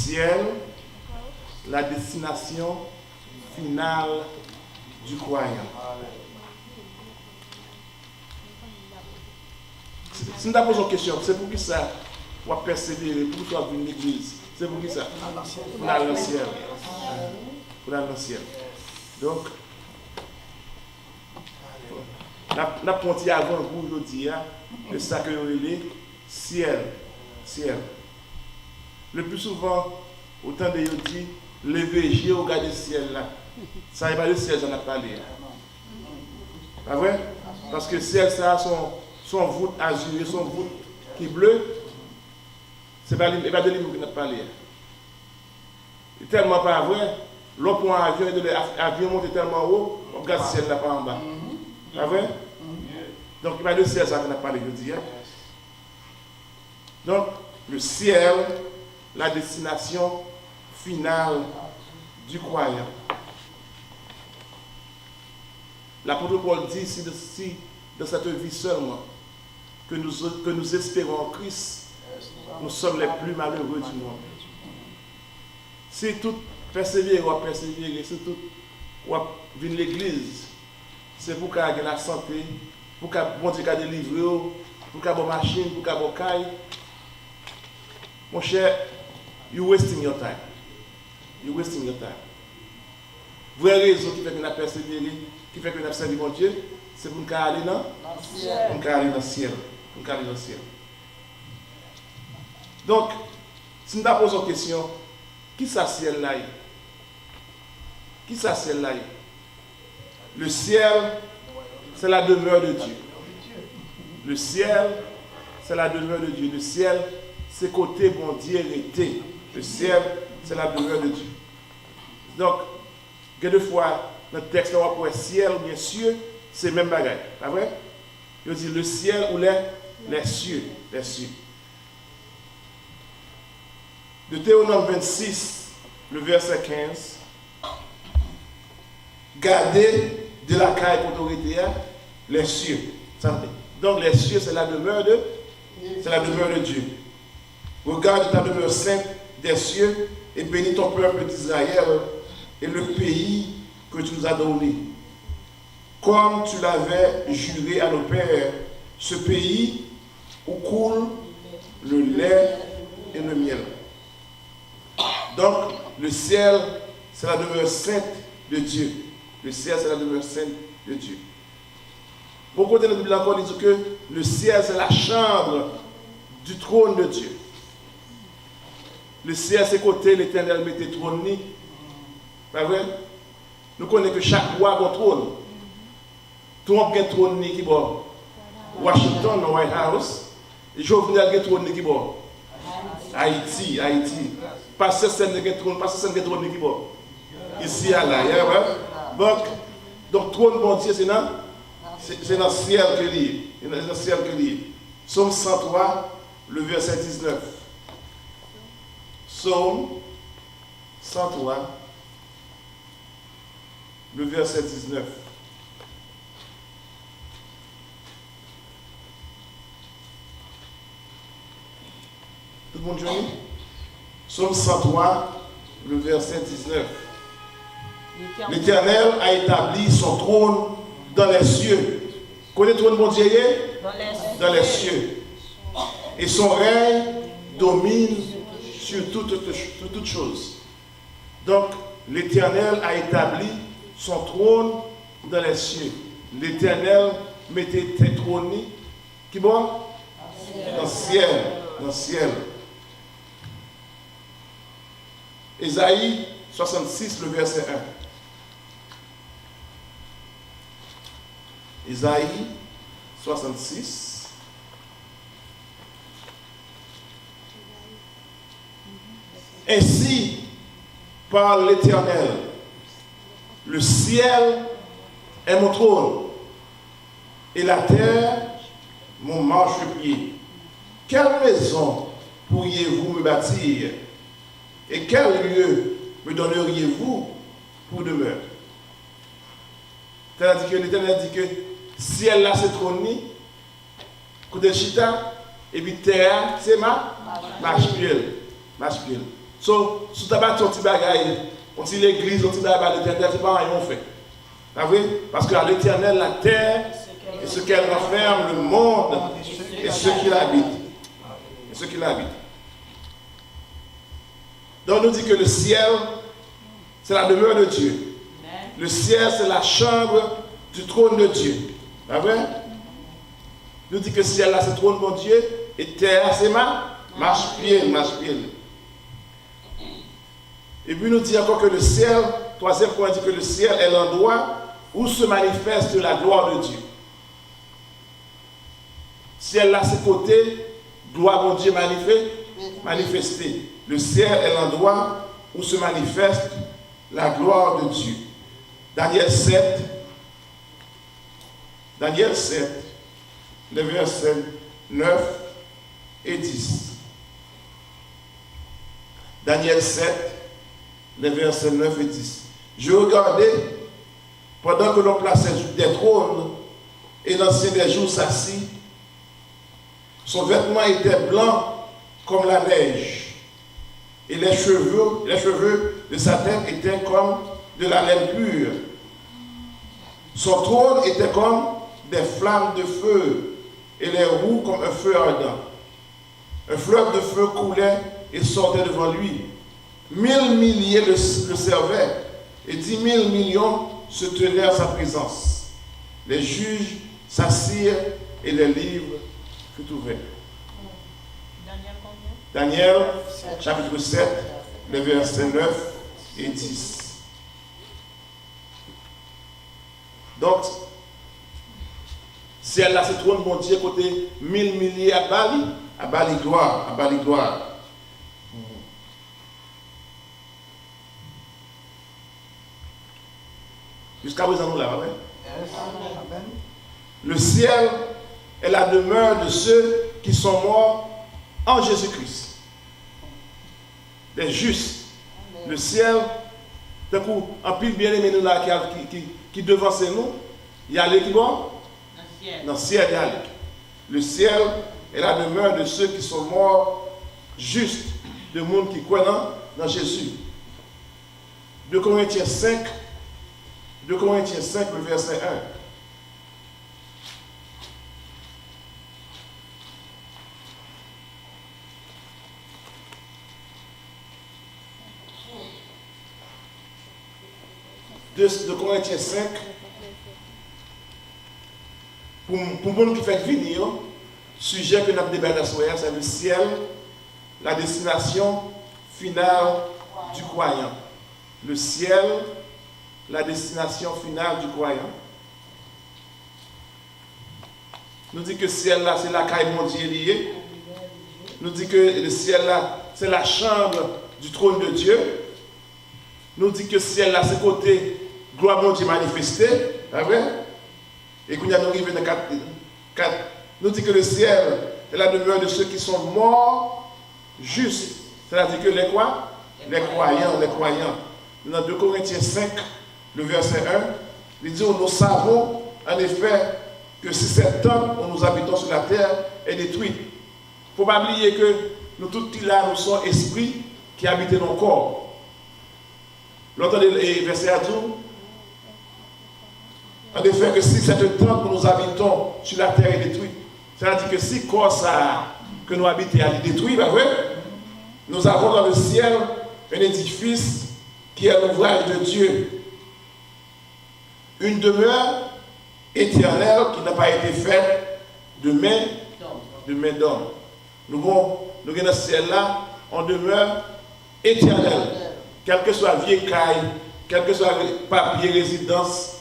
ciel, la destination finale du croyant. Si nous avons posé une question, c'est pour qui ça va persévérer, pour toi venir l'église. C'est pour qui ça? Pour aller dans le ciel. Pour aller dans le ciel. Donc, nous avons ponté avant pour aujourd'hui, de ça que nous relais, ciel. Ciel. Le plus souvent, autant de nous dit, lever, j'ai regardé le ciel là. Ça n'est pas le ciel, j'en ai parlé. Pas vrai? Parce que le ciel, ça a son voûte azuré, son voûte qui est bleu. Ce n'est pas de lui qu'on a parlé. C'est tellement pas vrai. L'eau pour un avion, l'avion monte tellement haut, on regarde le ciel là par en bas. Pas vrai? Donc, il n'y a pas de ciel, ça qu'on a parlé, je dis. Donc, le ciel, la destination finale du croyant. L'apôtre Paul dit ici, dans cette vie seulement, que nous espérons en Christ, nous sommes les plus malheureux du monde. Si tout persévérer, si tout vient l'église, c'est pour qu'il y ait la santé, pour qu'il y ait bon Dieu qui délivre, pour qu'il y ait une machine, pour qu'il y ait une caille. Mon cher, you're wasting your time. You're wasting your time. Vraie raison qui fait que nous avons persévéré, qui fait que nous avons servi mon Dieu, c'est pour nous aller dans le ciel. Donc, si nous avons posé une question, qui ça ciel là? Qui ça ciel là? Le ciel, c'est la demeure de Dieu. Le ciel, c'est la demeure de Dieu. Le ciel, c'est côté bon Dieu hérité. Le ciel, c'est la demeure de Dieu. Donc, quelquefois, notre texte, on va pour ciel ou bien cieux, c'est le même bagage. Pas vrai? Il dit le ciel ou les cieux. Les cieux. De Théonome 26, le verset 15. Gardez de la caille pour autorité les cieux. Donc les cieux, c'est la demeure de Dieu. Regarde ta demeure sainte des cieux et bénis ton peuple d'Israël et le pays que tu nous as donné. Comme tu l'avais juré à nos pères, ce pays où coule le lait et le miel. Donc, le ciel, c'est la demeure sainte de Dieu. Le ciel, c'est la demeure sainte de Dieu. Beaucoup de la Bible encore dit que le ciel, c'est la chambre du trône de Dieu. Le ciel, c'est côté l'Éternel mettait trône. Pas vrai? Nous connaissons que chaque roi a un trône. Tout le monde a un trône qui est Washington, le White House. Et Jovenel a un trône qui est Haïti. Pasteur Sen a un trône qui est ici, là. Donc, trône bon Dieu, c'est dans le ciel que l'île. C'est dans le ciel que l'île. Psaume 103, le verset 19. Psaume 103, le verset 19. Tout le monde joue? Psaume 103, le verset 19. L'Éternel a établi son trône dans les cieux. Connais-tu le bon Dieu? Dans les cieux. Et son règne domine sur toutes choses. Donc, l'Éternel a établi son trône dans les cieux. L'Éternel mettait tes trônes qui bon? Dans le ciel. Dans le ciel. Ésaïe 66, le verset 1. Ésaïe 66. Ainsi parle l'Éternel, le ciel est mon trône et la terre mon marchepied. Quelle maison pourriez-vous me bâtir et quel lieu me donneriez-vous pour demeure? C'est-à-dire que l'Éternel dit que ciel là c'est trône, côté chita, et puis terre c'est marchepied. So, si tu as battu un petit bagaille, on dit l'église, on dit l'éternel, c'est pas rien fait. Vous voyez? Parce qu'à l'éternel, la terre, et ce qu'elle renferme, le monde, et ceux qui l'habitent. Et ceux qui l'habitent. Donc, on nous dit que le ciel, c'est la demeure de Dieu. Le ciel, c'est la chambre du trône de Dieu. Pas vrai? Nous dit que le ciel, là, c'est le trône de Dieu, et terre, c'est marche-pied. Et puis, nous dit encore que le ciel, troisième point, dit que le ciel est l'endroit où se manifeste la gloire de Dieu. Ciel, là, c'est côté, gloire de Dieu manifestée. Le ciel est l'endroit où se manifeste la gloire de Dieu. Daniel 7, les versets 9 et 10. Daniel 7, les versets 9 et 10. Je regardais, pendant que l'on plaçait des trônes, et l'ancien des jours s'assit, son vêtement était blanc comme la neige, et les cheveux de sa tête étaient comme de la laine pure. Son trône était comme des flammes de feu, et les roues comme un feu ardent. Un fleuve de feu coulait et sortait devant lui. 1000 milliers le servaient, et 10 000 millions se tenaient à sa présence. Les juges s'assirent et les livres furent ouverts. Daniel, chapitre 7, les versets 9 et 10. Donc, si elle a ce trône, mon Dieu, côté 1000 milliers à Bali gloire. Jusqu'à présent, nous l'avons. Le ciel est la demeure de ceux qui sont morts en Jésus-Christ. Les justes. Le ciel, d'un coup, en pile bien-aimé nous là qui devance nous, il y a l'équipe dans le ciel, il y a l'équipe. Le ciel est la demeure de ceux qui sont morts justes, de monde qui croient dans Jésus. 2 Corinthiens 5, le verset 1. De Corinthiens 5, pour nous qui fait venir, sujet que nous avons débattu ce soir, c'est le ciel, la destination finale du croyant. Le ciel, la destination finale du croyant. Nous dit que le ciel là, c'est la caille mondiale liée. Nous dit que le ciel là, c'est la chambre du trône de Dieu. Nous dit que le ciel là, c'est côté gloire de Dieu manifestée. C'est vrai? Et qu'on y a nous arrivé dans 4. Nous dit que le ciel est la demeure de ceux qui sont morts justes. C'est-à-dire que les quoi? Les croyants. Dans 2 Corinthiens 5, le verset 1, il dit, nous savons en effet que si cette temple où nous habitons sur la terre est détruite, il ne faut pas oublier que nous tous là, nous sommes esprits qui habitent dans nos corps. L'autre verset à tout, en effet que si cette temple où nous habitons sur la terre est détruite, c'est-à-dire que si corps ça que nous habitons est détruit, ben ouais, nous avons dans le ciel un édifice qui est l'ouvrage de Dieu. Une demeure éternelle qui n'a pas été faite de main d'homme. Nous avons dans le ciel là, on demeure éternelle. Quel que soit vieille caille, quel que soit papier résidence,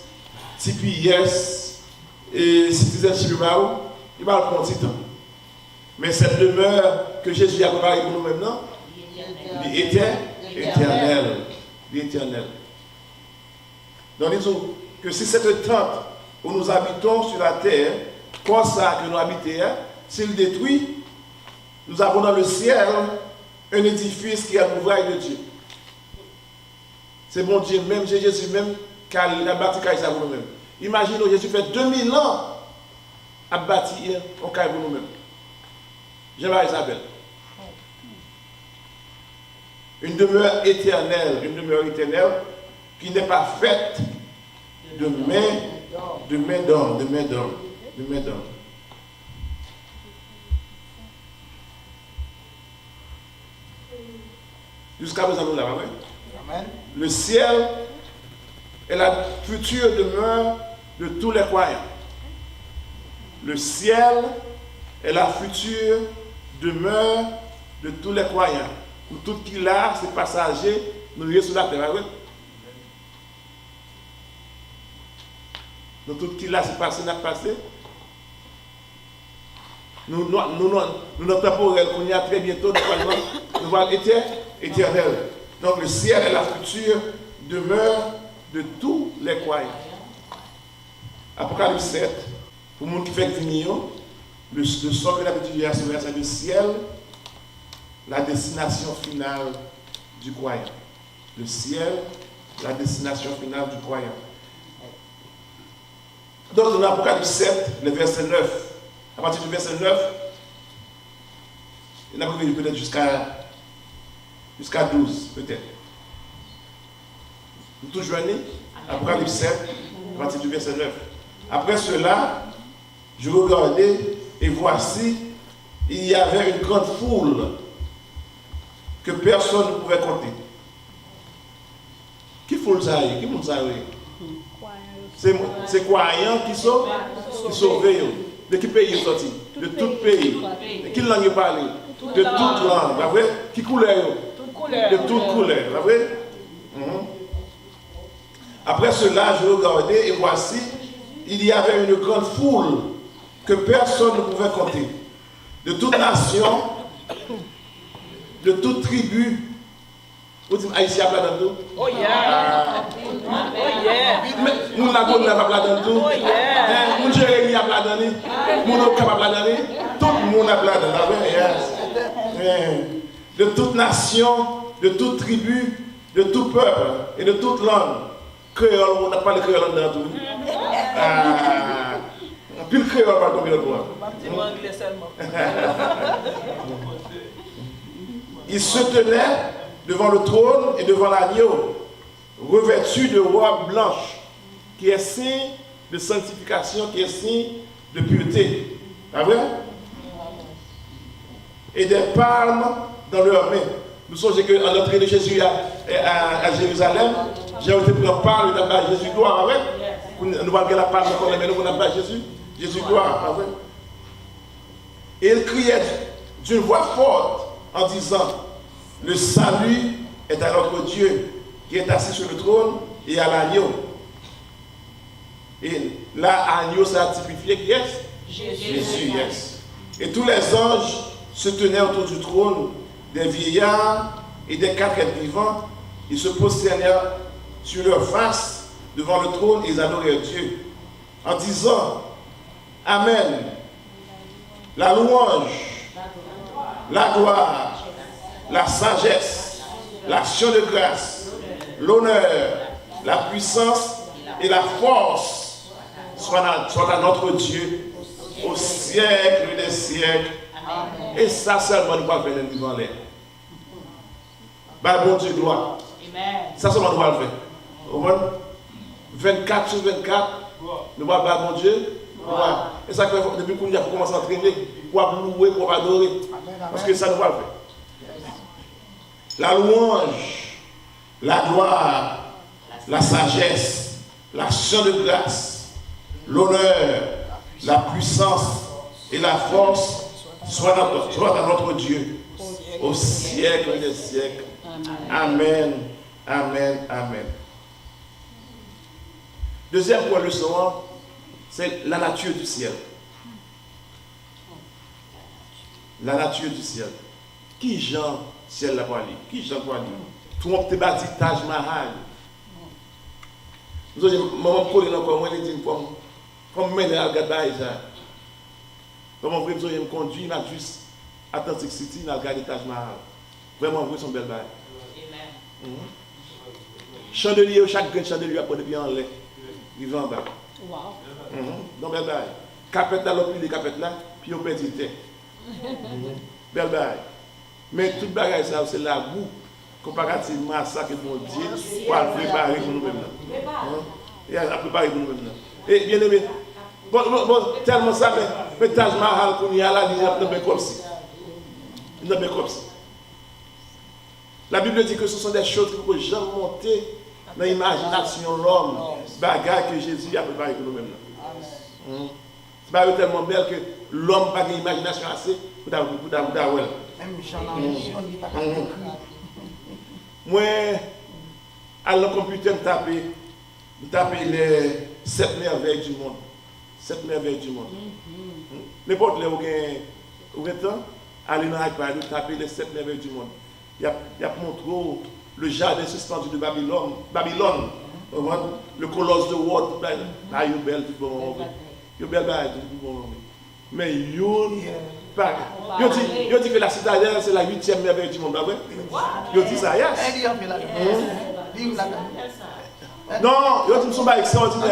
TPS et citizenship, il va prendre du temps. Mais cette demeure que Jésus a préparée pour nous maintenant, il était éternel. Donc disons que si cette tente où nous habitons sur la terre, comme ça que nous habitons, s'il détruit, nous avons dans le ciel un édifice qui est l'ouvrage de Dieu. C'est bon Dieu même, c'est Jésus même qui a bâti ça pour nous-mêmes. Imaginez, Jésus fait 2000 ans à bâtir un caille pour nous-mêmes. J'aime Isabelle. Une demeure éternelle qui n'est pas faite de main d'homme. Jusqu'à présent, nous l'avons. Amen. Le ciel est la future demeure de tous les croyants. Le ciel est la future demeure de tous les croyants. Pour tout qui l'a, c'est passager, nous sommes sur la terre. Nous tout qui l'a, c'est passé, n'a passé. Nous sommes temporels, qu'on y a très bientôt, nous allons être éternels. Donc le ciel est la future demeure de tous les croyants. Apocalypse 7, pour le monde qui fait vignon, le son que l'habitude de c'est le ciel, la destination finale du croyant. Le ciel, la destination finale du croyant. Donc dans Apocalypse 7, le verset 9, à partir du verset 9, il a pris peut-être jusqu'à 12, peut-être. Nous toujours allés, Apocalypse 7, à partir du verset 9. Après cela, je regardais et voici, il y avait une grande foule que personne ne pouvait compter. Qui foule ça? Qui monte ça? C'est croyants qui sont sauvés. De quel pays ils sont sortis? De tout pays. De quelle langue ils parlent? De toute langue. La vraie? Qui couleur? De toute couleur. La vraie? Après cela, je regardais et voici, il y avait une grande foule que personne ne pouvait compter. De toute nation, de toute tribu. Vous dites Haïtien là dedans? Oh yeah! Oh yeah! Moun la bonne là là dedans? Oh yeah! Moun Jérémie là dedans? Moun Oka là dedans? Tout le monde là dedans. De toute nation, de toute tribu, de tout peuple et de toute langue. Créole, on n'a pas le créole dans tout. Puis le créole pas combien de fois? Anglais seulement. Il se tenait devant le trône et devant l'agneau, revêtu de robes blanches, qui est signe de sanctification, qui est signe de pureté. Pas vrai? Et des palmes dans leurs mains. Nous songez qu'à l'entrée de Jésus à Jérusalem, j'ai été pris en palme de Jésus gloire, pas vrai? Nous allons regarder la palme encore, mais nous n'avons pas Jésus. Jésus gloire, pas vrai? Et il criait d'une voix forte en disant, le salut est à notre Dieu qui est assis sur le trône et à l'agneau. Et là, agneau, ça a typifié qui est? Jésus, yes. Et tous les anges se tenaient autour du trône, des vieillards et des 4 êtres vivants. Ils se prosternèrent sur leur face devant le trône et ils adoraient Dieu en disant, Amen. La louange, la gloire, la sagesse, l'action de grâce, l'honneur, la puissance et la force soient à notre Dieu au siècle des siècles. Amen. Et ça seulement nous va faire devant l'air. Bon Dieu gloire. Ça seulement nous va le faire. 24 sur 24, nous va faire bon Dieu. Gloire. Et ça fait depuis qu'on a commencé à entraîner pour louer, pour adorer. Parce que ça nous va le faire. La louange, la gloire, la sagesse, l'action de grâce, l'honneur, la puissance et la force soient à notre Dieu au siècle des siècles. Amen, amen, amen. Deuxième point leçon, c'est la nature du ciel. La nature du ciel. Qui Jean ciel la parlé? Qui Jean parlé? Tout le monde te bâti Taj Mahal. Nous avons maman Pauline encore moi dit comme mener à regarder ça. Comme on veut me conduire n'a juste Atlantic City n'a regardé Taj Mahal. Vraiment vous sont belles bail. Amen. Chandelier chaque grain chandelier après depuis en l'air. Vivant en bas. Wow. Donc belle bail. Capette là l'autre les capettes là puis on perd du temps. Belle bail. Mais toute bagaille ça c'est la boue comparativement à ça que bon Dieu va préparer pour nous-mêmes. Il a préparé pour nous-mêmes. Et bien aimé, bon, tellement ça, mais Taj Mahal qu'on y a là, il y a un comme si. Il y a comme si. La Bible dit que ce sont des choses qui peuvent jamais monter dans l'imagination de l'homme, bagarre que Jésus a préparé pour nous-mêmes. C'est pas tellement belle que l'homme n'a pas d'imagination assez pour d'avoir. Moi, à le computer, je tape les 7 merveilles du monde. 7 merveilles du monde. N'importe où vous avez temps, allez dans l'iPad, taper les 7 merveilles du monde. Il y a montré le jardin suspendu de Babylone. Le colosse de Ward. Là, il est belle, tout bon. Il est belle, tout bon. Mais il dit que la citadelle, c'est la 8e merveille du monde. Il dit ça, yes. Non, il dit que ce n'est pas extraordinaire.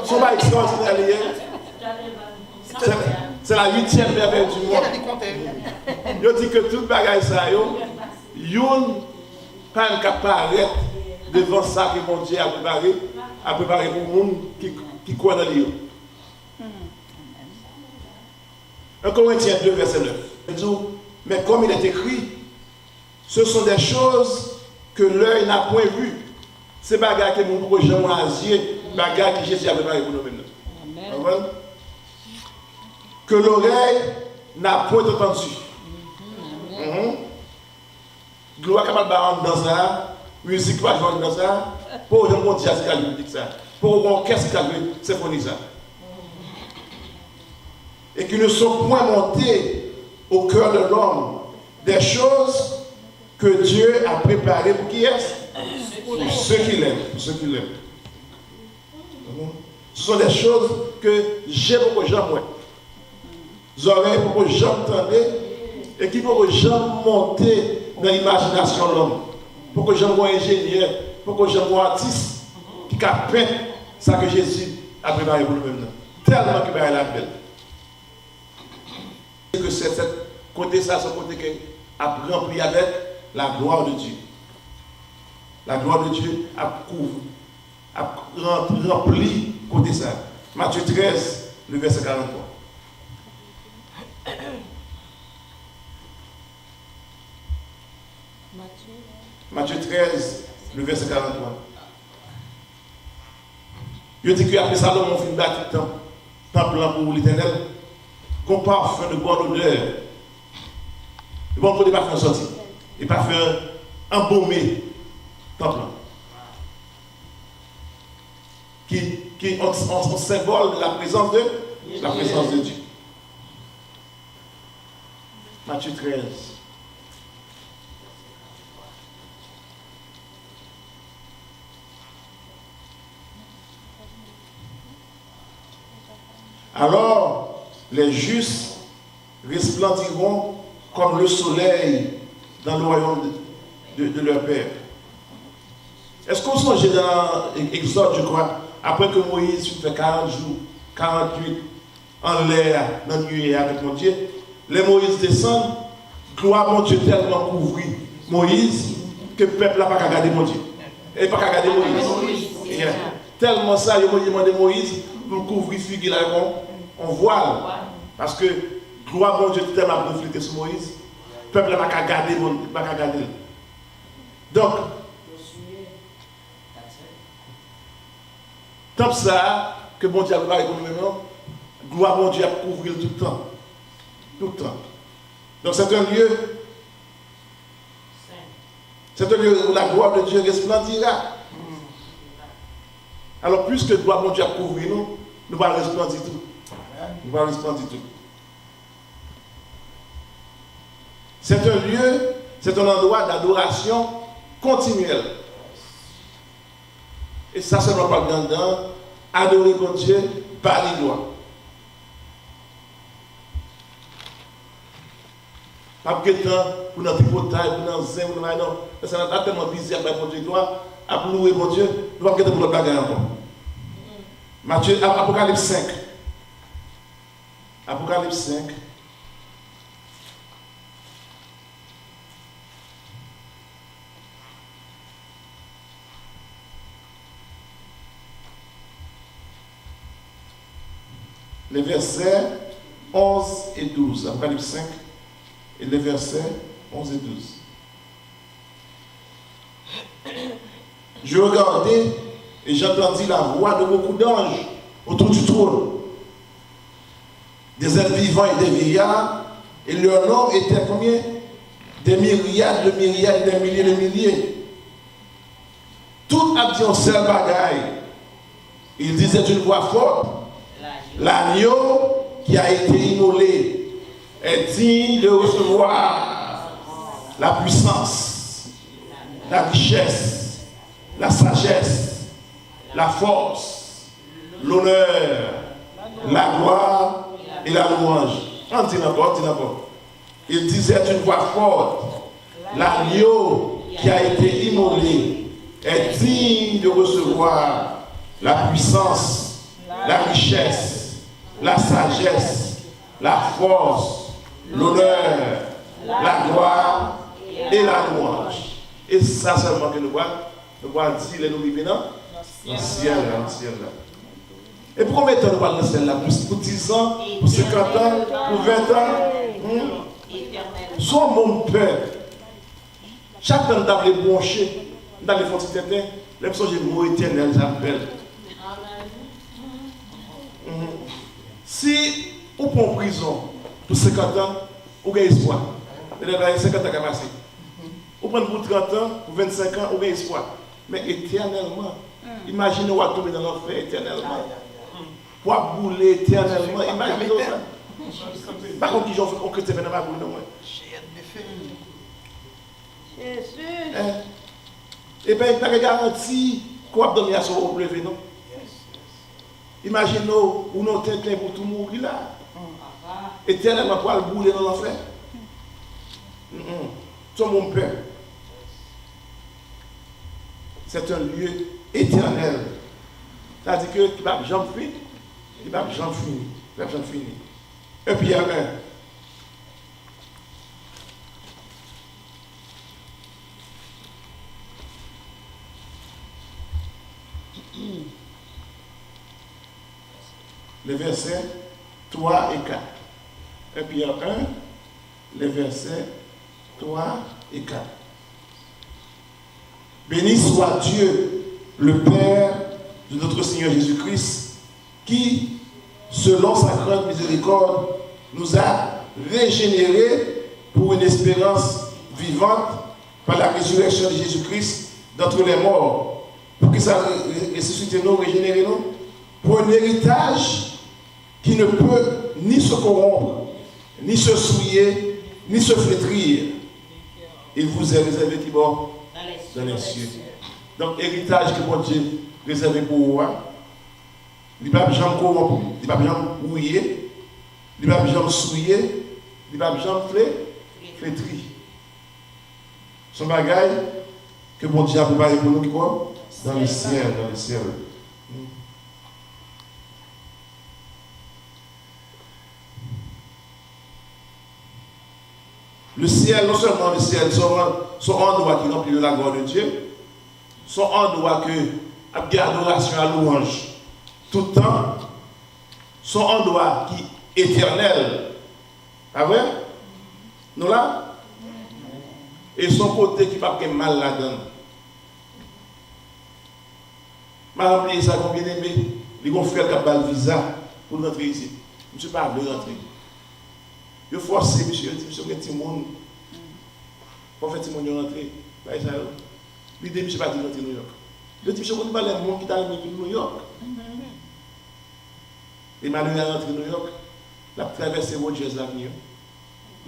Ce n'est pas extraordinaire. C'est la 8e merveille du monde. Il dit que tout le bagage, ça, yon pas apparaître devant ça que mon Dieu a préparé pour le monde qui croit dans lui. 1 Corinthiens 2, verset 9. Il dit, mais comme il est écrit, ce sont des choses que l'œil n'a point vues. C'est bagarre que mon projet moisir, bagarre que Jésus a préparé pour nous maintenant. Que l'oreille n'a point entendu. Gloire capable de dans ça, musique va jouer dans ça, pour le monde jazz qui a dit ça, pour l'orchestre qui a joué symphonie ça. Et qui ne sont point montés au cœur de l'homme des choses que Dieu a préparées pour qui est? Pour ceux qui l'aiment. Pour ceux qui l'aiment. Ce sont des choses que j'ai pour que j'en vois. Vous aurez pour que j'entende et qui pour que j'en monter dans l'imagination de l'homme. Pour que j'en vois ingénieur, pour que j'en vois artiste qui a peint ça que Jésus a préparé pour nous-mêmes. Tellement que la belle. Que c'est cette côté ça, ce côté qui a rempli avec la gloire de Dieu. La gloire de Dieu a rempli côté ça. Matthieu 13, le verset 43. Matthieu 13, le verset 43. Il dit qu'après Salomon fin bâti temple pour l'Éternel, qu'on parfum de bonne odeur. Et bon, des parfums sortis. Et parfums embaumés, temple. Qui ont symbole de la présence de Dieu. Matthieu 13. Alors, les justes resplendiront comme le soleil dans le royaume de leur Père. Est-ce qu'on songe dans Exode, je crois, après que Moïse fait 40 jours, 48 en l'air, dans le nuée avec mon Dieu, les Moïse descendent, gloire mon Dieu tellement couvrit Moïse que le peuple n'a pas qu'à garder mon Dieu. Et pas qu'à garder Moïse. Tellement ça, ils ont demandé Moïse pour couvrir figure là on voile. Parce que gloire mon Dieu tellement reflété sur Moïse, le peuple n'a pas qu'à garder mon Dieu. Donc, tant ça que mon Dieu a préparé pour nous-mêmes, gloire mon Dieu à couvrir tout le temps. Tout le temps. Donc c'est un lieu. C'est un lieu où la gloire de Dieu resplendira. Alors, puisque gloire mon Dieu à couvrir nous, nous allons resplendir tout. Nous allons resplendir tout. C'est un lieu, c'est un endroit d'adoration continuelle. Et ça, c'est notre propagande. Adorer mon Dieu par les doigts. Pas que temps pour notre tripotage, pour notre zin, pour notre non. Ça n'a pas tellement bizarre par mon Dieu gloire. À louer mon Dieu, nous allons pour notre bagarre encore. Matthieu, Apocalypse 5. Apocalypse 5. les versets 11 et 12. Apocalypse 5 et les versets 11 et 12. Je regardais et j'entendis la voix de beaucoup d'anges autour du trône, des êtres vivants et des vieillards, et leur nom était combien? Des myriades de myriades, des milliers de milliers. Tout a dit en seul bagaille. Il disait d'une voix forte, l'agneau qui a été immolé est digne de recevoir la puissance, la richesse, la sagesse, la force, l'honneur, la gloire et la louange. On dit n'importe. Il disait d'une voix forte, l'agneau qui a été immolé est digne de recevoir la puissance, la richesse, la sagesse, la force, l'honneur, la gloire et la louange. Et ça seulement que nous voyons dire les nous vivons dans le ciel. Et pour combien de temps nous parlons dans le ciel là? Pour 10 ans, pour 50 ans, pour 20 ans? Son mon père. Chaque temps nous avons les branchés, nous avons les fonds de terre, les personnes j'ai le mot éternel, j'appelle. Si vous prenez en prison pour 50 ans, vous avez espoir. Vous avez 50 ans à passer. Vous prenez pour 30 ans, pour 25 ans, vous avez espoir. Mais éternellement, imaginez vous tomber dans l'enfer éternellement. Vous bouler éternellement, imaginez ça. Par contre, qui j'en fais, on crée dans ma boule, non? Jésus. Et bien, il n'y a pas garanti qu'on va dormir sur le lever, non? Imaginez-nous, où nous sommes pour tout mourir là. Éternellement, pour aller bouler dans l'enfer. C'est mon père. C'est un lieu éternel. C'est-à-dire que tu vas jamais finir. Tu vas jamais finir. Et puis il y a un. Les versets 3 et 4. Et puis il y a un, les versets 3 et 4. Béni soit Dieu, le Père de notre Seigneur Jésus-Christ, qui, selon sa grande miséricorde, nous a régénérés pour une espérance vivante par la résurrection de Jésus-Christ d'entre les morts, pour que ça ressuscite nous, régénérer nous, pour un héritage qui ne peut ni se corrompre, ni se souiller, ni se flétrir. Il vous est réservé d'abord dans les cieux. Donc, héritage que mon Dieu réservé pour vous, il ne va pas jamais corrompre, il ne va pas jamais brouiller, il ne va pas jamais souiller, il ne va pas jamais flétrir. Son bagage que mon Dieu a préparé pour nous, qui quoi? Dans le ciel, Le ciel, non seulement le ciel, son endroit qui remplit de la gloire de Dieu, son endroit que a adoration à louange tout le temps, son endroit qui est éternel. Pas vrai? Nous là? Et son côté qui ne va pas mal là-dedans. Je vais rappeler ça comme bien aimé. Les frères qui ont le visa pour rentrer ici. Je ne suis pas venu rentrer. Je force monsieur, monsieur, petit monde. Pour faire petit monde rentrer. L'idée, monsieur, pas de rentrer New York. Je dis, monsieur, on va aller monde qui t'a amené New York. Et malgré la rentrée New York, la traversée Rogers Avenue,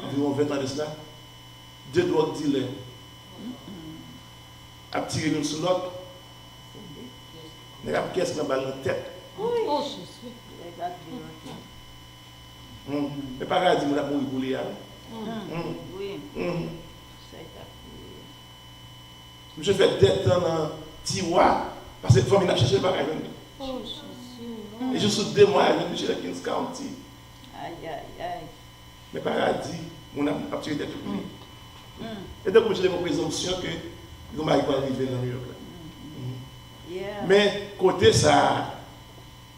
environ 20 ans de cela, 2 drogues dealers a tiré l'une sur l'autre. Il y a une pièce qui a dans la tête. Mais pas grave, il m'a dit pour les je fais des temps dans Tiwa, parce que la famille n'a cherché pas à et je suis 2 mois à Michel Kings County. Mais pas grave, mon âme a tué des trucs. Et donc, j'ai une présomption que je ne vais pas arriver dans New York. Mais côté ça,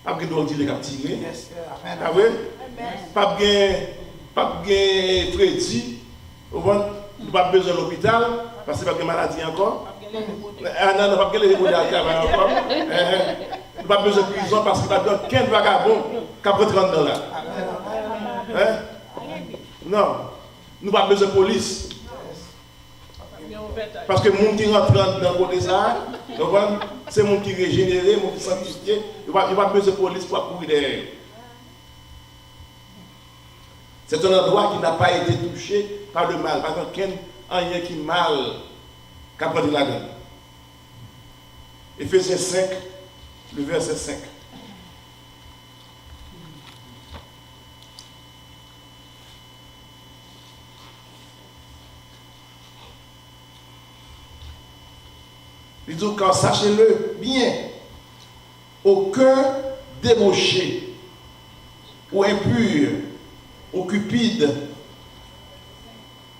Pas de drogue dealer qui a tiré. Ah oui? Pas de Freddy. Nous n'avons pas besoin de l'hôpital parce que pas de maladie encore. Ah non, pas de l'évolution encore. Nous n'avons pas besoin de prison parce qu'il n'y a pas de vagabond qui a pris 30 ans là. Non, nous n'avons pas besoin de police. Parce que les gens qui rentrent dans le côté ça, c'est les gens qui régénèrent, les gens qui sont sanctifiés. Il n'y a pas besoin de police pour courir derrière. C'est un endroit qui n'a pas été touché par le mal. Par contre, il y a rien qui est mal qui a pris la donne. Éphésiens 5, le verset 5. Il dit quand sachez-le bien, aucun débauché ou impur ou cupide,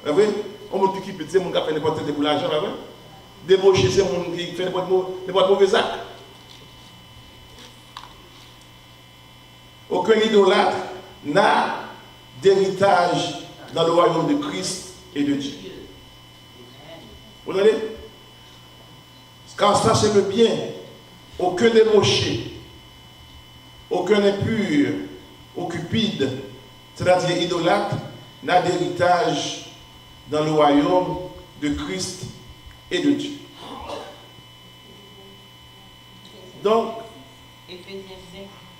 vous voyez, on dit cupide, c'est mon qui fait n'importe quel boulage, vous voyez, débauché, c'est mon qui fait n'importe mauvais acte. Aucun idolâtre n'a d'héritage dans le royaume de Christ et de Dieu. Vous voyez? Quand sachez-le bien, aucun débauché, aucun impur, ou cupide, c'est-à-dire idolâtre, n'a d'héritage dans le royaume de Christ et de Dieu. Donc,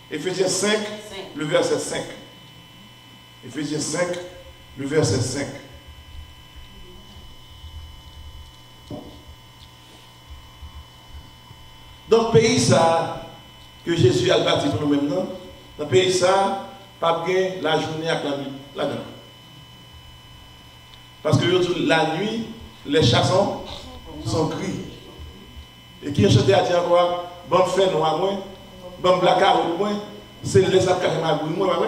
Éphésiens 5, le verset 5. Éphésiens 5, le verset 5. Donc, pays ça, que Jésus a bâti pour nous maintenant, dans le pays ça, pas bien la journée avec la nuit, là-dedans. Parce que la nuit, les chats sont gris. Et qui a chanté à dire encore, bon fait noir, bon blacard, c'est les sapes qui ont fait moi,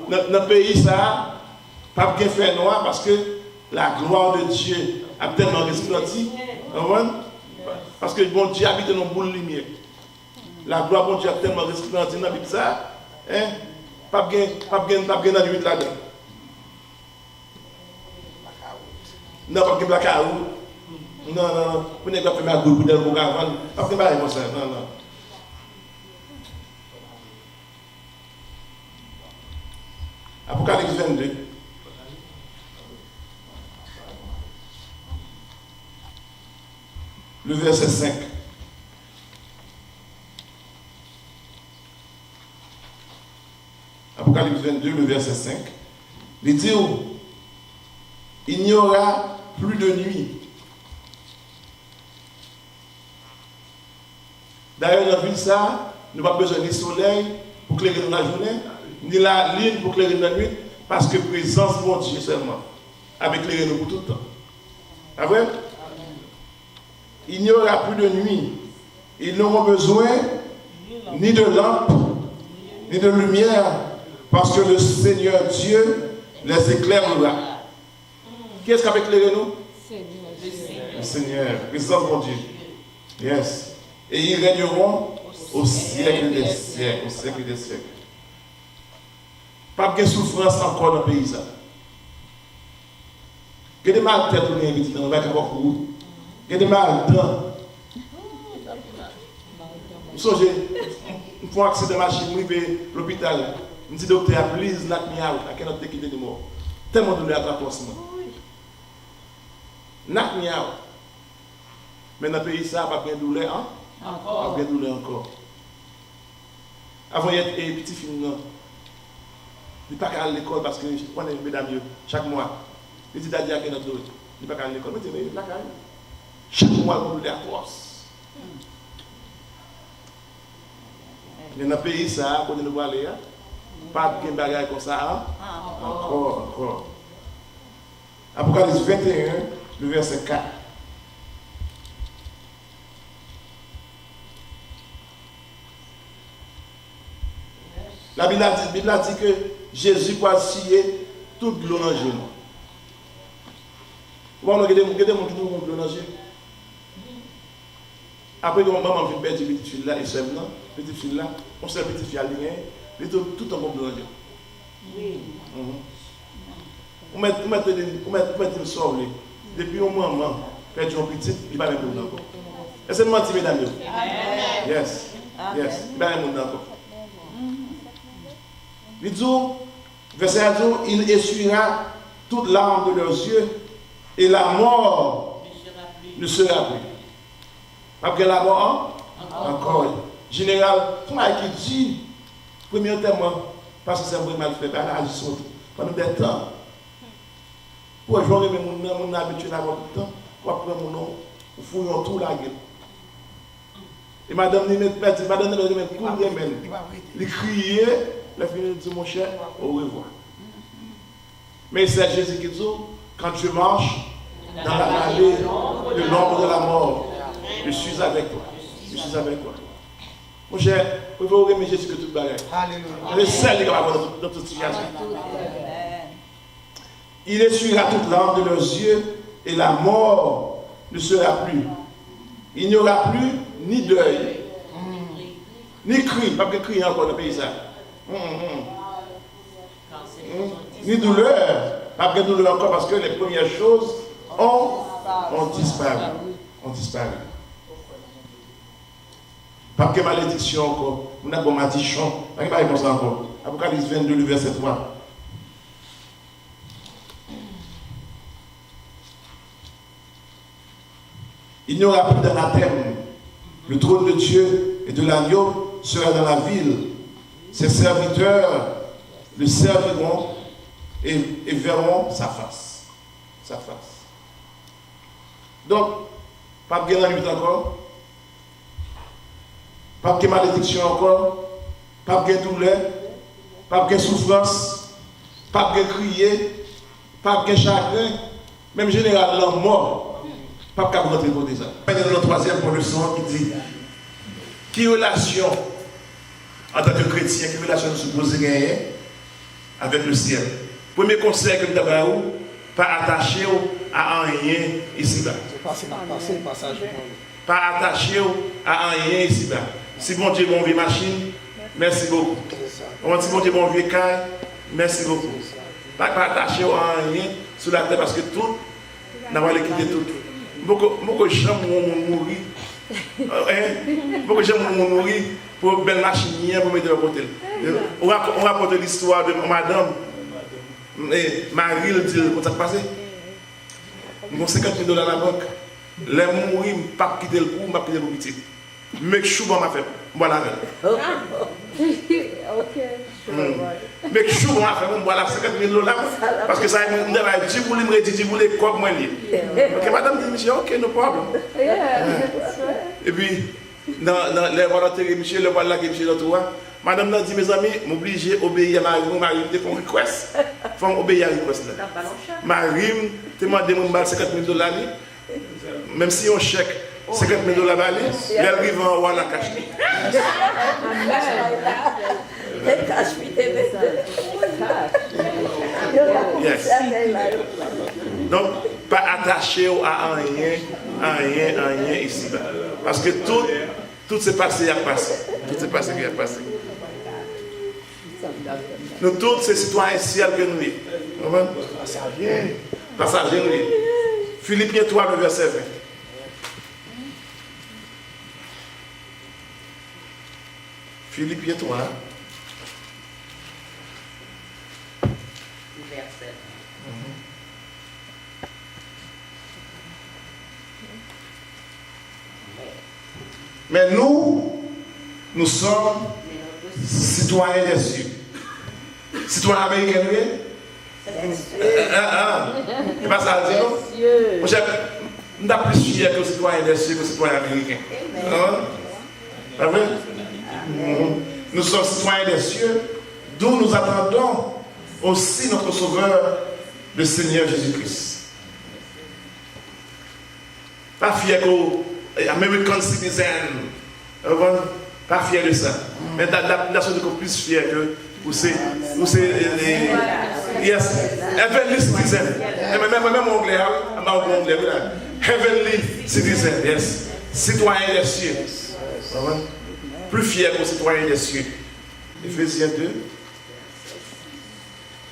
dans le pays ça, pas bien fait noir parce que la gloire de Dieu a tellement resplendi. Parce que bon Dieu habite dans une boule de lumière. La gloire de Dieu a tellement resplendi dans la Bible ça, pas bien dans la nuit là-dedans. Non, pas bien blackout. Non, vous n'avez pas fait ma boule pour vous avant. Pas bien comme ça, non. Apocalypse 22. Le verset 5. Apocalypse 22, le verset 5. Il dit, il n'y aura plus de nuit. D'ailleurs, dans la ville, ça, nous n'avons pas besoin ni soleil pour éclairer dans la journée, ni la lune pour éclairer dans la nuit, parce que présence de mon Dieu seulement, avec éclairer nous pour tout le temps. Ah ouais? Il n'y aura plus de nuit. Ils n'auront besoin ni de lampe, ni de lumière, parce que le Seigneur Dieu les éclairera. Qui est-ce qui va éclairer nous? Le Seigneur. Présence de mon Dieu. Yes. Et ils régneront au siècle des siècles. Au siècle des siècles. Pas de souffrance encore dans le pays. Il y a des mal de tête pour les invités dans le bac à beaucoup. Il y a des mal dedans. Vous savez, une fois que c'est de machine, je vais à l'hôpital. Je dis docteur, please, knock me out. I cannot take it anymore. Tellement de douleur à la poste. Knock me out. Mais dans le pays, ça n'a pas bien de douleur. Hein? Encore. Pas bien de douleur encore. Avant, il y a des petits films. Il n'y a pas qu'à l'école parce que je prends les mesdames chaque mois. Il dit d'ailleurs qu'il y a notre douleur. Il n'y a pas qu'à l'école. Mais il y a pas chaque mois, on douleur à poste. Mais dans le pays, ça, quand nous aller, pas de bagaille comme ça. Encore. Apocalypse 21, le verset 4. La Bible a dit que Jésus va scier toute l'eau dans le genou. Vous voyez, il y a des gens qui ont l'eau dans le genou. Après, quand maman vient perdre petite fille là, et sœur là, petite fille là, on sait petite fille à l'île, elle est tout en bon de Dieu. Oui. On met une soeur, depuis un moment, perdre une petite, il va même pas encore. Est-ce que vous mentez, mesdames? Yes. Yes. Il va même pas encore. Il dit, verset 1, il essuiera toute larme de leurs yeux et la mort ne sera plus. Après la mort, encore. Général, tout le monde qui dit, premier témoin, parce que c'est un peu mal fait, ben, agissons pendant des temps. Pour jouer mon nom habitué à avoir tout le temps, pour prendre mon nom, pour fouiller tout la gueule. Et madame dit, madame dit, il criait, la fille dit, mon cher, au revoir. Mais c'est Jésus qui dit, quand tu marches dans la vallée de l'ombre de la mort, je suis avec toi. Je suis avec toi. Mon cher, vous pouvez remettre Jésus que tout le bagage. C'est le seul qui va avoir dans toute situation. Il essuiera toute larme de leurs yeux et la mort ne sera plus. Il n'y aura plus ni deuil, ni cri, pas que cri encore dans le paysage. Ni douleur, pas que douleur encore parce que les premières choses ont disparu. Ont disparu. Pas que malédiction encore. On a bon malédiction. Pas que comme ça encore. Apocalypse 22, le verset 3. Il n'y aura plus d'anathème. Le trône de Dieu et de l'agneau sera dans la ville. Ses serviteurs le serviront et verront sa face. Sa face. Donc, pas de guerre en lutte encore. Pas de malédiction encore. Pas de douleur. Pas de souffrance. Pas de crier. Pas de chagrin. Même généralement mort. Pas de rentrer pour ça. Maintenant, le troisième pour leçon qui dit qui relation en tant que chrétien, qui relation nous supposons gagner avec le ciel. Premier conseil que nous avons, pas attaché à rien ici-bas. Pas attaché à rien ici-bas. Si bon Dieu bon vieux machine, merci beaucoup. Si bon Dieu bon vieux caille, merci beaucoup. Pas attaché à rien sur la terre parce que tout, nous allons quitter tout. Beaucoup de gens vont mourir. Beaucoup de gens vont mourir pour une belle machine pour mettre de côté. On raconte l'histoire de madame Marie, le dit, comment ça se passe? J'ai 50 000 $ à la banque. Les mourir, je ne vais pas quitter le coup, je ne vais pas quitter le petit. Mais je suis bon à faire. Voilà. Mais je suis bon à faire. Voilà 50 000 $. Parce que ça me dit, vous voulez me dire, vous voulez quoi moi lié. Ok, madame dit, monsieur, ok, no problem. Et puis, dans les volontaires, monsieur, le voilà qui monsieur l'autre roi. Madame m'a dit, mes amis, m'obligez d'obéir à Marie. Marie me fait un request. Il faut obéir à la request. Marie me demande 50 000 $. Même si on chèque 50 000 $, elle arrive en haut à la cache. Yes. Donc, pas attaché à rien ici. Parce que tout s'est passé, a passé. Tout s'est passé, qui a passé. Nous tous, ces citoyens ciel que nous sommes. Passagers, nous sommes. Philippiens 3, le verset 20. Philippiens 3. Verset. Mais nous sommes citoyens des cieux. Citoyens américains, oui? C'est pas ça, le dit, non? Nous sommes plus fiers que les citoyens des cieux que les citoyens américains. Pas vrai? Nous sommes citoyens des cieux, d'où nous attendons aussi notre Sauveur, le Seigneur Jésus-Christ. Pas fiers que American citizen, pas fiers de ça. Mais la nation est plus fière que vous yes, heavenly citizen. Même anglais, heavenly citizen, yes. citoyen des cieux. Plus fier que citoyen des cieux. Éphésiens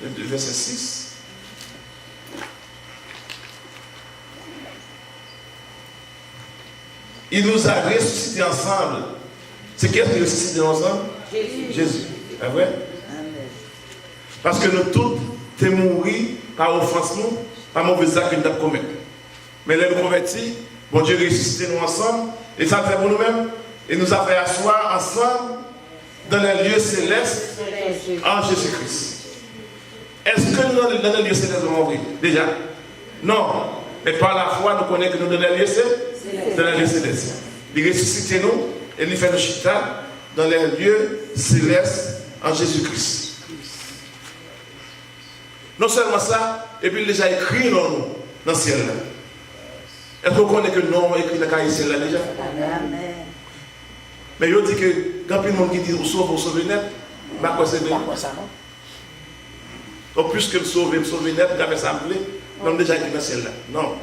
2, verset 6. Il nous a ressuscités ensemble. C'est qui est ressuscité ensemble? Jésus. C'est vrai? Parce que nous tous sommes morts par offense, nous, par mauvais actes que nous avons commis. Mais là, nous convertis, bon Dieu ressuscité nous ensemble, et ça fait pour nous-mêmes, et nous a fait asseoir ensemble dans les lieux célestes en Jésus-Christ. Est-ce que nous, dans les lieux célestes, nous mourons? Déjà? Non. Mais par la foi, nous connaissons que nous, dans les lieux célestes. Il ressuscite nous, et il fait nous chita dans les lieux célestes en Jésus-Christ. Non seulement ça, et puis il a déjà écrit dans nous, dans le ciel là. Est-ce qu'on connaît que nous avons écrit dans le ciel là déjà? Amen. Mais il dit que quand il y a des gens qui disent sauver net, je ne sais pas ça. Donc plus que le sauver net, quand ça me plaît, nous avons déjà écrit dans le ciel là. Non.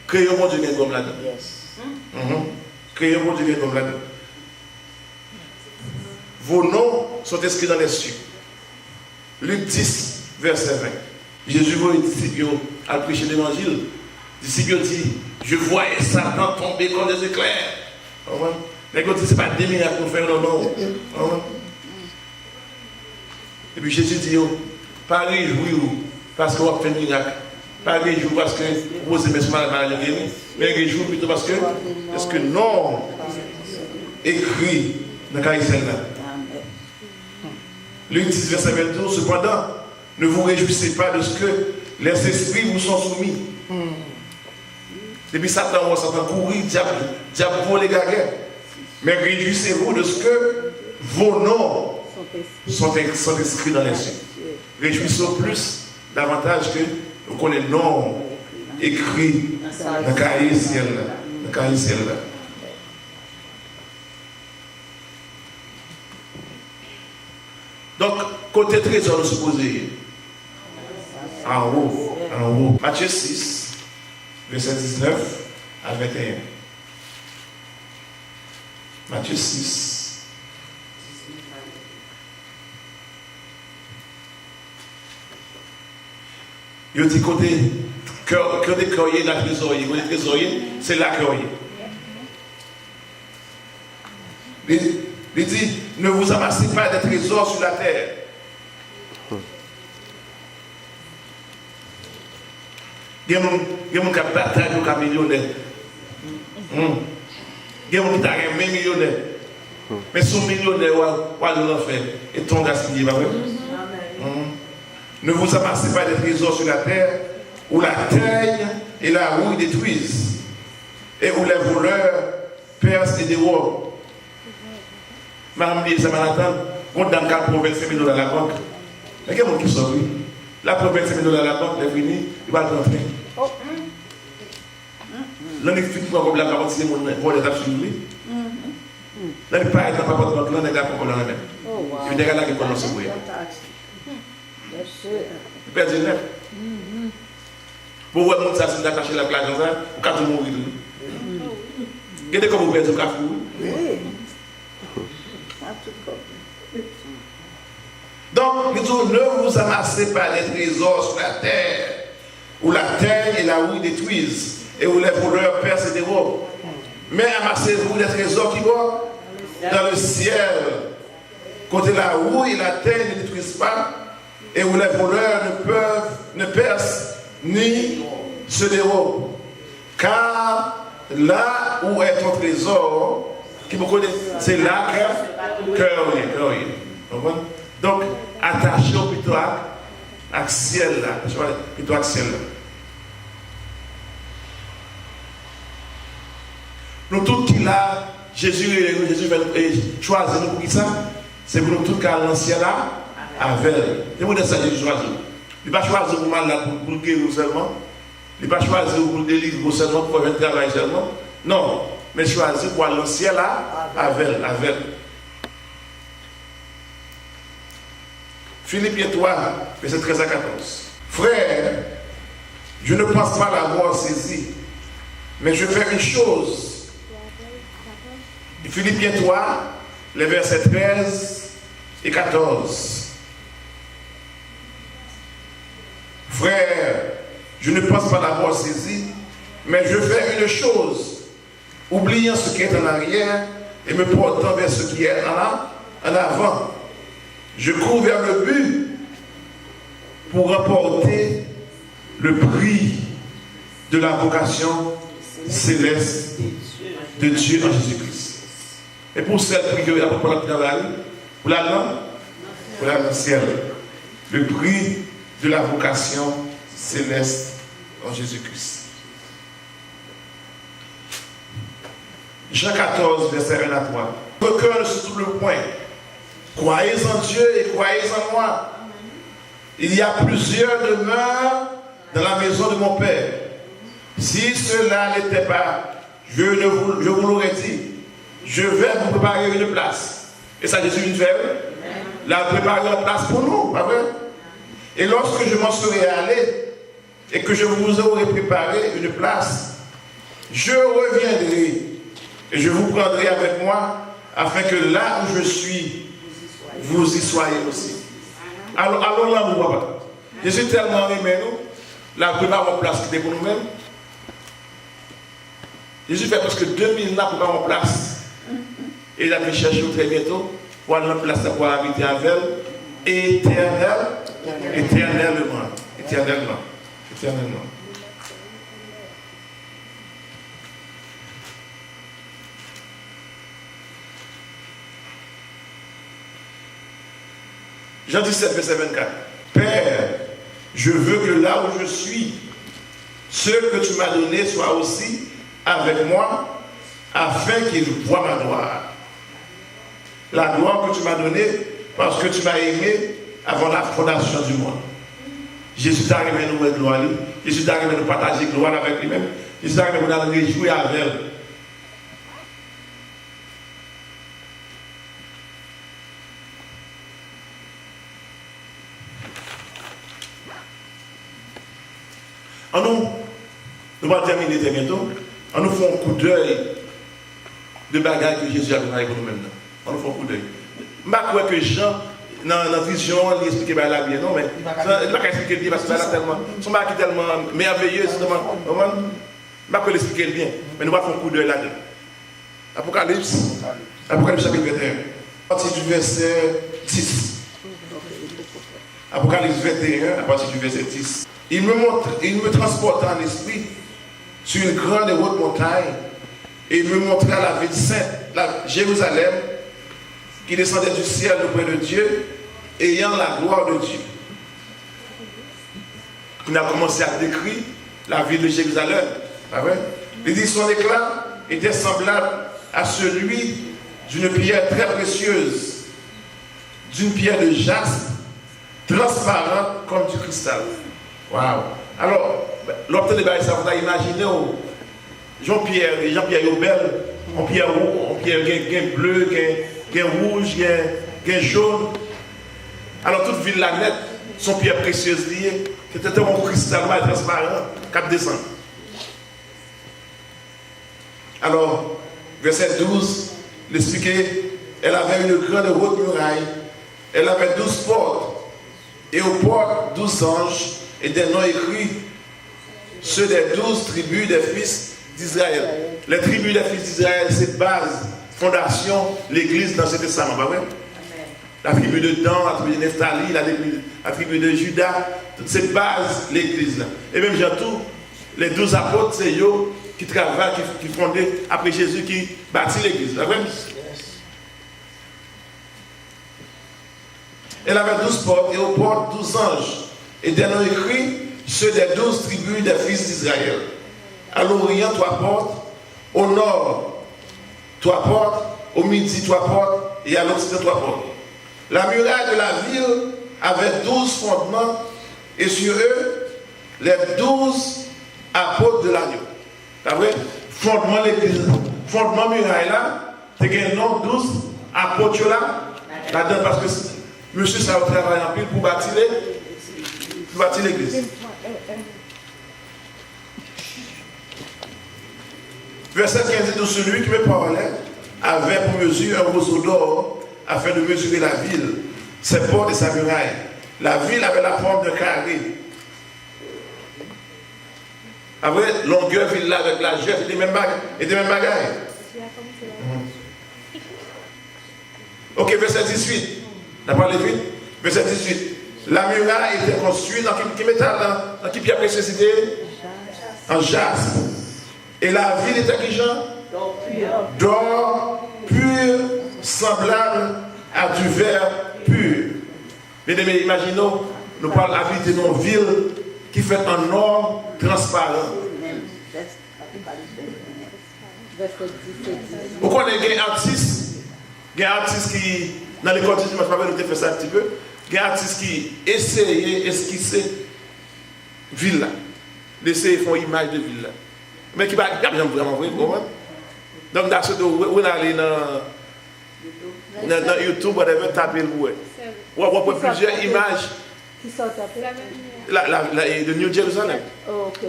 Créez un monde de comme là-dedans. Créez un monde de comme là-dedans. Vos noms sont inscrits dans les cieux. Luc 10. Verset 20. Jésus voit les disciples à prêcher l'évangile. Les disciples disent, je voyais Satan tomber comme des éclairs. Mais quand ce n'est pas des miracles qu'on fait, non. Et puis Jésus dit, pas réjouir parce qu'on a fait un miracle. Pas réjouir parce que vous aimez ce mal guéri. Mais réjouir plutôt parce que non écrit dans le cas là. Luc 10, verset 22, cependant, ne vous réjouissez pas de ce que les esprits vous sont soumis. Depuis Satan courir, diable pour les gaguets. Mais réjouissez-vous de ce que vos noms sont inscrits dans les cieux. Réjouissons plus davantage que vous connaissez les noms écrits dans le cahier ciel. Donc, côté trésor, nous supposons en haut. Matthieu 6, verset 19 à 21. Matthieu 6. Il dit côté cœur des croyants, la trésorier. Côté trésorier, c'est la croyant. Il dit, ne vous amassez pas des trésors sur la terre. Il y a des gens qui bataillent pour être millionnaire. Il y a des gens qui sont millionnaires. Mais son millionnaire, on va faire. Et ton gaspillé, pas vrai? Ne vous amassez pas des trésors sur la terre où la teigne et la rouille détruisent et où les voleurs percent et dévorent. Madame dit, ça m'a entendu, on donne 25 000 $ à la banque. Mais quel monde qui sort, oui? La prend 25 000 $ à la banque, elle est finie, il va rentrer. L'un des filles qui prend comme la banque, c'est mon pour les absolus. L'un des parents qui n'a pas de banque, l'un des gars qui prend la même. Il y a des gars qui commencent à se bouillir. Il perd du neuf. Pour voir ça, si vous attachez la plage, vous pouvez mourir. Regardez comme vous perdez le café. Donc, nous disons, ne vous amassez pas des trésors sur la terre, où la terre et la rouille détruisent, et où les voleurs percent et dévorent. Mais amassez-vous des trésors qui vont dans le ciel, côté la rouille et la terre ne détruisent pas, et où les voleurs ne percent ni se dévorent. Car là où est ton trésor, qui me connaît, c'est là que cœur est. Donc, attachez-vous plutôt à ciel là. Plutôt à ciel là. Nous tous qui là, Jésus va choisir nous pour qui ça? C'est pour nous tous qui allons dans le ciel là, avec. C'est pour ça que Jésus choisit. Il ne va pas choisir pour mal là pour le guérir seulement. Il ne va pas choisir pour le délivrer seulement, pour faire un travail seulement. Non. Mais choisir pour aller dans le ciel là, avec. Philippiens 3, verset 13 à 14. Frère, je ne pense pas l'avoir saisi, mais je fais une chose Philippiens 3, les versets 13 et 14. Frère, je ne pense pas l'avoir saisi, mais je fais une chose, oubliant ce qui est en arrière et me portant vers ce qui est en avant. Je cours vers le but pour remporter le prix de la vocation céleste de Dieu en Jésus-Christ. Et pour cette prix que pour la ciel, le prix de la vocation céleste en Jésus-Christ. Jean 14, verset 1 à 3. Votre cœur se trouve le point. Croyez en Dieu et croyez en moi. Il y a plusieurs demeures dans la maison de mon Père. Si cela n'était pas, je vous l'aurais dit. Je vais vous préparer une place. Et ça, Jésus une fait. La préparer une place pour nous, pas vrai? Et lorsque je m'en serai allé et que je vous aurai préparé une place, je reviendrai et je vous prendrai avec moi afin que là où je suis, vous y soyez aussi. Alors là, nous voyons. Je suis tellement aimé, nous, la préparer une place qui était pour nous-mêmes. Jésus fait presque 2000 ans pour préparer une place. Et il a fait chercher très bientôt pour aller dans la place pour habiter avec elle éternellement. Jean 17, verset 24. Père, je veux que là où je suis, ce que tu m'as donné soit aussi avec moi, afin qu'il voie ma gloire. La gloire que tu m'as donnée, parce que tu m'as aimé avant la fondation du monde. Jésus t'a arrivé à nous mettre gloire. Jésus t'a arrivé à nous partager gloire avec lui-même. Jésus t'a arrivé à nous réjouir avec elle. Nous allons terminer très bientôt. On nous fait un coup d'œil de bagages que Jésus a donné avec nous-mêmes. On nous fait un coup d'œil. Je ne crois pas que Jean, dans la vision, il explique la bien. Non, mais il ne va pas expliquer bien parce que c'est tellement merveilleux. Je ne vais pas l'expliquer bien. Mais nous allons faire un coup d'œil là-dedans. Apocalypse chapitre 21. À partir du verset 10. Apocalypse 21, à partir du verset 10. Il me transporta en esprit sur une grande et haute montagne et il me montra la ville sainte, la Jérusalem, qui descendait du ciel auprès de Dieu, ayant la gloire de Dieu. Il a commencé à décrire la ville de Jérusalem. Il dit son éclat était semblable à celui d'une pierre très précieuse, d'une pierre de jaspe, transparente comme du cristal. Waouh! Alors, l'obtenir de ça, vous avez imaginé Jean-Pierre Yobel, en pierre bleu, rouge, jaune. Alors, toute ville la nette, son pierre précieuse liée, c'était un cristal transparent, 4 décembre. Alors, verset 12, l'expliquait, elle avait une grande haute muraille, elle avait 12 portes, et aux portes 12 anges, et des noms écrits, ceux des 12 tribus des fils d'Israël. Les tribus des fils d'Israël, c'est base, fondation, l'église dans ce testament, pas vrai? La tribu de Dan, la tribu de Nephtali, la tribu de Judas, toutes ces bases, l'église là. Et même tout, les 12 apôtres, c'est eux qui travaillent, qui fondaient après Jésus, qui bâtit l'église, pas vrai? Elle avait 12 portes et aux portes 12 anges. Et des noms écrits, ceux des 12 tribus des fils d'Israël. À l'Orient, 3 portes, au nord, 3 portes, au midi, 3 portes, et à l'occident, 3 portes. La muraille de la ville avait 12 fondements, et sur eux, les 12 apôtres de l'agneau. T'as vu? Fondement l'église, fondement muraille là, c'est un nom 12 apôtres là-dedans, parce que monsieur, ça va travailler en pile pour bâtir l'église. Verset 15 de celui qui me parlait, avait pour mesure un roseau d'or afin de mesurer la ville, ses portes et sa muraille. La ville avait la forme d'un carré. Après, longueur ville là avec la geste et des mêmes bagailles. Ok, verset 18. On a parlé vite. Verset 18. La muraille était construite dans quel métal? Dans quelle pierre précieuse? En jaspe. Et la ville était qui, Jean? D'or pur, semblable à du verre pur. Mesdames, imaginons, nous parlons habiter dans une ville qui fait un or transparent. Vous connaissez un artiste qui, dans l'école de je ne sais pas si vous avez fait ça un petit peu, il y a un artiste qui essaye d'esquisser ville là. D'essayer de faire une image de ville là. Mais qui va bien vraiment vrai, vous comprenez? Donc, dans ce cas, vous allez dans YouTube, whatever, tapez le bouet. Vous avez plusieurs images. Qui sont tapées? De New Jerusalem. Oh, ok.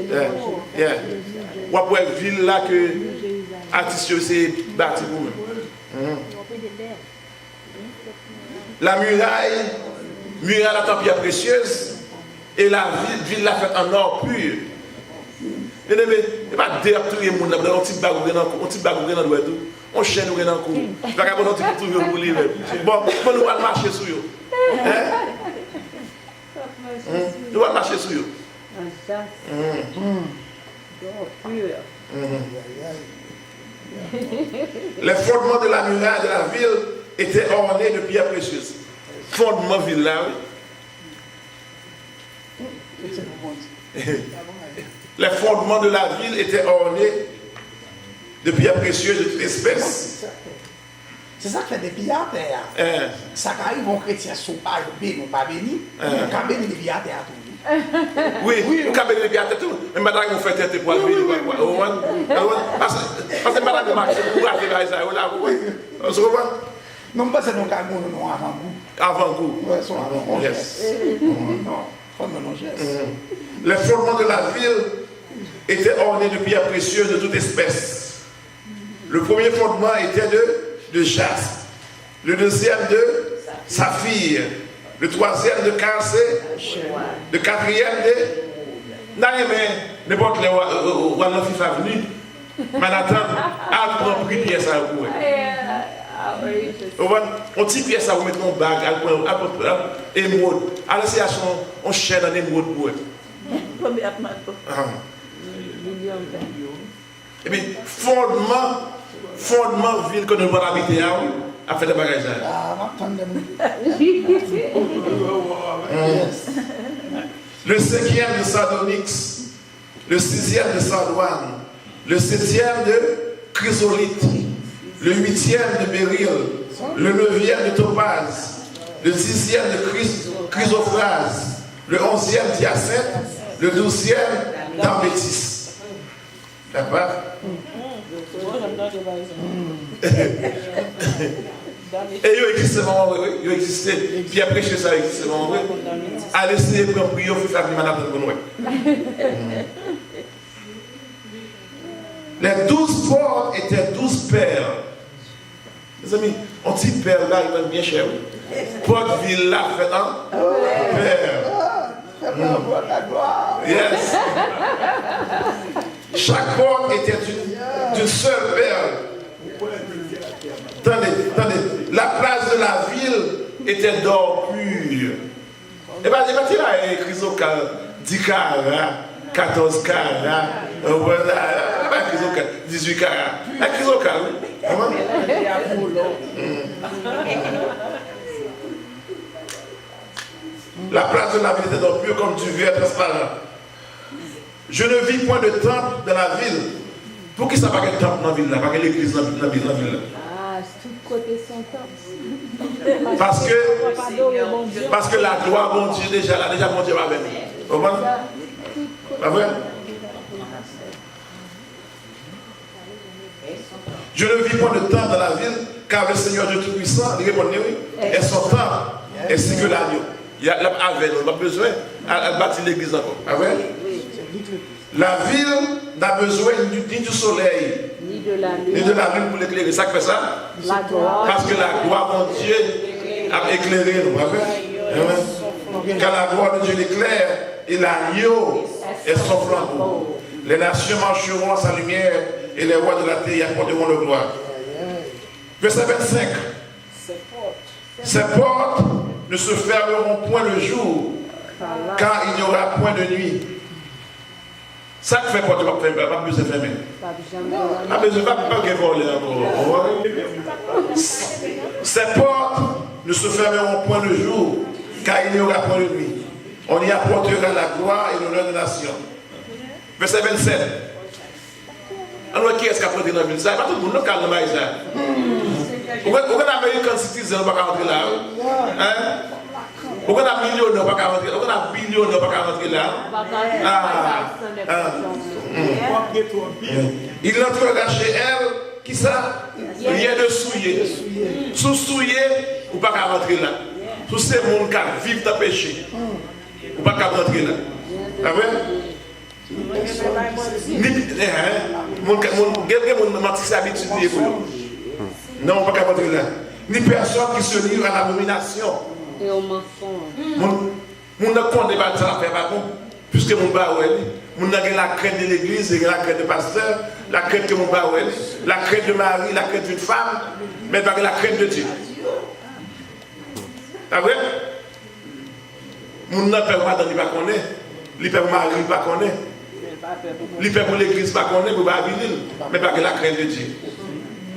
Yeah. Vous avez une ville là que l'artiste s'est bâti pour vous. La muraille la pierre précieuse, et la ville l'a faite en or pur. Il n'y a pas de tout le monde, on petit bagou dans le tout. On chaîne dans le cou. Il n'y a pas de tout pour lui. Bon, nous allons marcher sur eux. Nous allons marcher sur eux. Les fondements de la muraille de la ville étaient ornés de pierres précieuses. Fondement ville là, oui. Les fondements de la ville étaient ornés de pierres précieuses de toute espèce. C'est ça qui fait des pierres à terre. Ça arrive, mon chrétien, sont pas bénis, pas bénis, on peut bénir des pierres à terre. Oui, on peut bénir des pierres à terre. Mais madame, on fait tête pour bénir. Parce que madame, marche pour arriver à ça. On se revoit? Non, pas c'est nos cagons, non, avant-goût. Avant-goût. Oui, sont avant-goût. Non, les fondements de la ville étaient ornés de pierres précieuses de toute espèce. Le premier fondement était de jaspe, le deuxième de saphir, le troisième de cancé, le quatrième de... N'importe quel roi FIFA venu, Manhattan a compris pièce à vous. On tire pièce à vous mettre dans bague, émeraude. Alors c'est on chaîne en émeraude pour eux. Et puis, fondement ville que nous allons habiter à faire des bagages. Le cinquième de sardonyx, le sixième de sardoine, le septième de chrysolite, le huitième de béryl, le neuvième de topaz, le dixième de chrysophrase, le onzième d'hyacinthe, le douzième d'améthyste. D'accord? Et il existe vraiment vrai, il existe. Puis après, chez ça, il existe vraiment vrai. Allez, c'est pour prier, il faut faire du mandat pour nous. Les 12 portes étaient 12 perles. Les amis, on dit perle là, il va bien cher. Porte ville là, fait un perle. Yes. Chaque porte était d'une seule perle. Attendez, la place de la ville était d'or pur. Et bien, il y a écrit 10 carats, 14 carats, 18 carats. Il y a écrit la place de la ville était d'or pur comme du verre transparent. Je ne vis point de temple dans la ville. Pour qui ça n'a pas de temple dans la ville là, pas de l'église dans la ville là? Ah, tout côté son temple. Parce que la gloire, bon Dieu, déjà bon Dieu va avec nous. Vous comprenez? Pas vrai? Je ne vis point de temple dans la ville, car le Seigneur Dieu Tout-Puissant, il répond oui, est son temple, ainsi que l'agneau. Il y a avec, on n'a pas besoin de bâtir l'église encore. Ah ouais? La ville n'a besoin ni du soleil, de la Et lune. de la lune pour l'éclairer. Ça fait ça? La gloire. Parce que la gloire de Dieu a éclairé nous. Amen. Car la gloire de Dieu l'éclaire et l'agneau est son flambeau. Les nations marcheront à sa lumière et les rois de la terre y apporteront leur gloire. Verset 25. Ces portes ne se fermeront point le jour, car il n'y aura point de nuit. Ça que fait porte, pas plus se fermer. Ah, mais je ne vais pas voler encore. Ces portes ne se fermeront point le jour, car il n'y aura point de nuit. On y apportera la gloire et l'honneur des nations. Verset 27. Alors, qui est-ce qui a porté dans la ville? Ça, pas tout le monde qui a le maïs là. Pourquoi l'American citizen ne va pas rentrer là? Hein? Pourquoi un millionnaire ne va pas rentrer là? Pourquoi un billionnaire ne va pas rentrer là? Il entrera chez elle, qui ça? Rien de souillé. Sous souillé, ou pas rentrer là. Sous ces gens qui vivent dans le péché, ou pas rentrer là. Ah ouais? Non, on ne peut pas rentrer là. Ni personne qui se livre à l'abomination. Et au mensonge. On ne compte pas ça faire par contre. Puisque mon bar on a la crainte de l'église, la crainte de pasteur, la crainte de mon bar la crainte de Marie, la crainte d'une femme, mais pas la crainte de Dieu. Ah ouais? Mon n'a pas madame, il ne connaît pas. Il père Marie, il ne connaît pas. Il père pour l'église, pas connaît pour Babylone, mais pas la crainte de Dieu.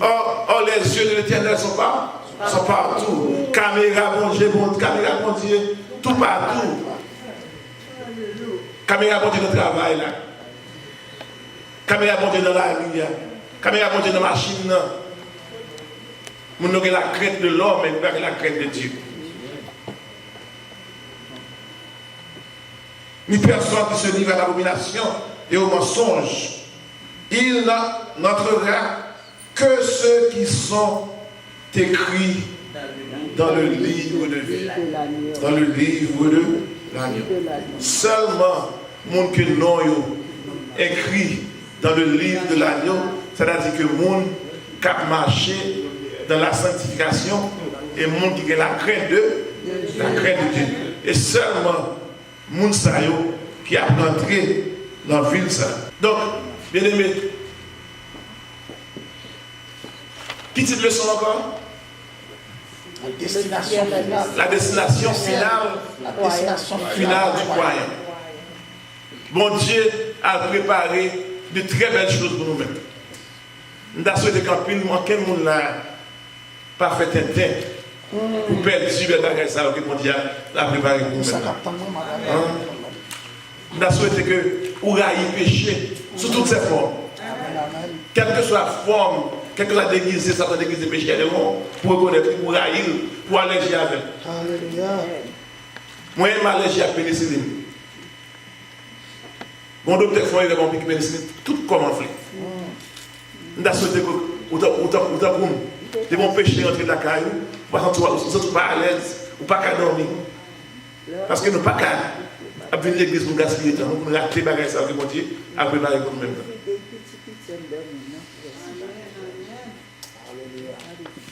Or, les yeux de l'Éternel sont partout. Caméra, bon Dieu, caméra, bon Dieu, tout partout. Caméra, bon Dieu, dans le travail là. Caméra, bon Dieu, dans la rue là. Caméra, bon Dieu, dans la machine là. Nous avons la crainte de l'homme, mais pas la crainte de Dieu. Ni personne qui se livre à l'abomination et au mensonge. Il n'entrera que ceux qui sont écrits dans le livre de vie. Dans le livre de l'agneau. Seulement, mon que non écrit dans le livre de l'agneau, c'est-à-dire que mon cap marché dans la sanctification et mon qui a la crainte de Dieu. Et seulement, mon sayo qui a entré dans la ville ça. Donc, bien aimé, qui dit leçon encore? La destination finale du croyant. Bon Dieu a préparé de très belles choses pour nous-mêmes. Nous avons souhaité qu'en pile, quel monde n'a pas fait un temps pour perdre du bagage ça que mon Dieu a préparé pour nous-mêmes. Nous avons souhaité que vous ayez péché sous toutes ses formes. Quelle que soit la forme, quelle que soit déguisée, ça peut déguiser péché, pour reconnaître, pour haïr, pour allergie avec. Moi, je suis allergie à la pénicilline. Mon docteur Foy a compris que la pénicilline, tout comme enflé. Nous avons souhaité que vous ayez bon péché entre la caillou, vous ne êtes pas à l'aise, ou pas qu'à dormir. Parce que nous ne sommes pas qu'à venir à l'église pour gaspiller le temps, nous rater les bagages que mon Dieu a préparé pour nous-mêmes.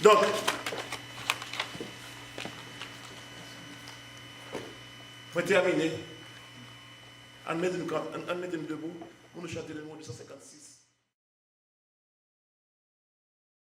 Donc, pour terminer, on met debout pour nous chanter le mot 256.